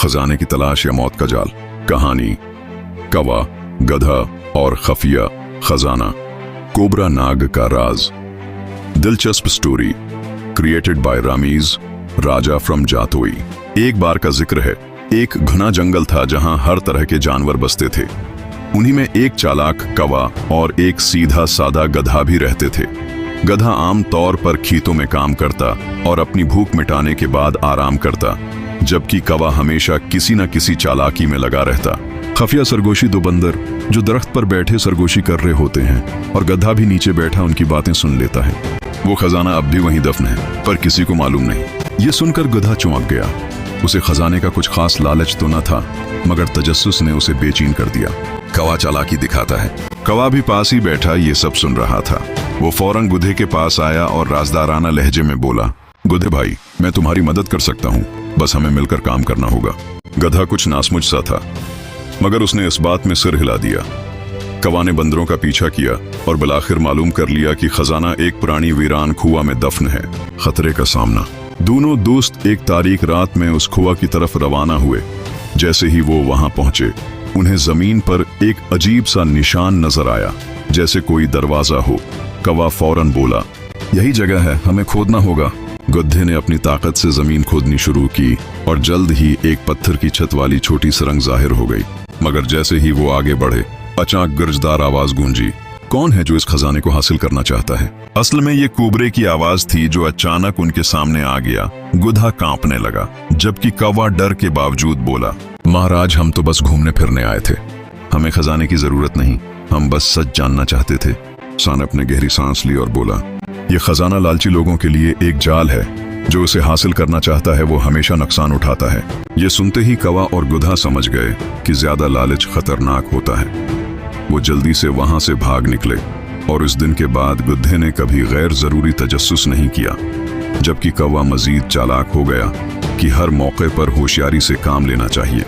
खजाने की तलाश या मौत का जाल। कहानी कौवा, गधा और खफिया खजाना। कोबरा नाग का राज। दिलचस्प story created by Ramiz Raja from Jatoi. एक बार का जिक्र है, एक घना जंगल था जहां हर तरह के जानवर बसते थे। उन्हीं में एक चालाक कौवा और एक सीधा सादा गधा भी रहते थे। गधा आम तौर पर खेतों में काम करता और अपनी भूख मिटाने के बाद आराम करता, जबकि कौवा हमेशा किसी न किसी चालाकी में लगा रहता। खफिया सरगोशी दो बंदर जो दरख्त पर बैठे सरगोशी कर रहे होते हैं और गधा भी नीचे बैठा उनकी बातें सुन लेता है। वो खजाना अब भी वहीं दफन है, पर किसी को मालूम नहीं। ये सुनकर गधा चौंक गया। उसे खजाने का कुछ खास लालच तो न था, मगर तजस्सुस ने उसे बेचैन कर दिया। कौवा चालाकी दिखाता है। कौवा भी पास ही बैठा ये सब सुन रहा था। वो फौरन गुधे के पास आया और राजदाराना लहजे में बोला, गुधे भाई, मैं तुम्हारी मदद कर सकता हूँ, बस हमें मिलकर काम करना होगा। गधा कुछ नासमुझ सा था, मगर उसने इस बात में सिर हिला दिया। कौवा ने बंदरों का पीछा किया और बिलाखिर मालूम कर लिया कि खजाना एक पुरानी वीरान कुआं में दफन है। खतरे का सामना। दोनों दोस्त एक तारीख रात में उस कुआं की तरफ रवाना हुए। जैसे ही वो वहां पहुंचे, उन्हें जमीन पर एक अजीब सा निशान नजर आया, जैसे कोई दरवाजा हो। कौवा फौरन बोला, यही जगह है, हमें खोदना होगा। गधे ने अपनी ताकत से जमीन खोदनी शुरू की और जल्द ही एक पत्थर की छत वाली छोटी सुरंग जाहिर हो गई। मगर जैसे ही वो आगे बढ़े, अचानक गरजदार आवाज गूंजी। कौन है जो इस खजाने को हासिल करना चाहता है? असल में ये कोबरे की आवाज थी जो अचानक उनके सामने आ गया। गुधा कांपने लगा, जबकि कौवा डर के बावजूद बोला, महाराज, हम तो बस घूमने फिरने आए थे, हमें खजाने की जरूरत नहीं, हम बस सच जानना चाहते थे। सानप ने गहरी सांस ली और बोला, ये खजाना लालची लोगों के लिए एक जाल है, जो उसे हासिल करना चाहता है वो हमेशा नुकसान उठाता है। ये सुनते ही कौवा और गुधा समझ गए कि ज्यादा लालच खतरनाक होता है। वो जल्दी से वहां से भाग निकले और इस दिन के बाद गुधे ने कभी गैर जरूरी तजस्सुस नहीं किया, जबकि कौवा मजीद चालाक हो गया कि हर मौके पर होशियारी से काम लेना चाहिए।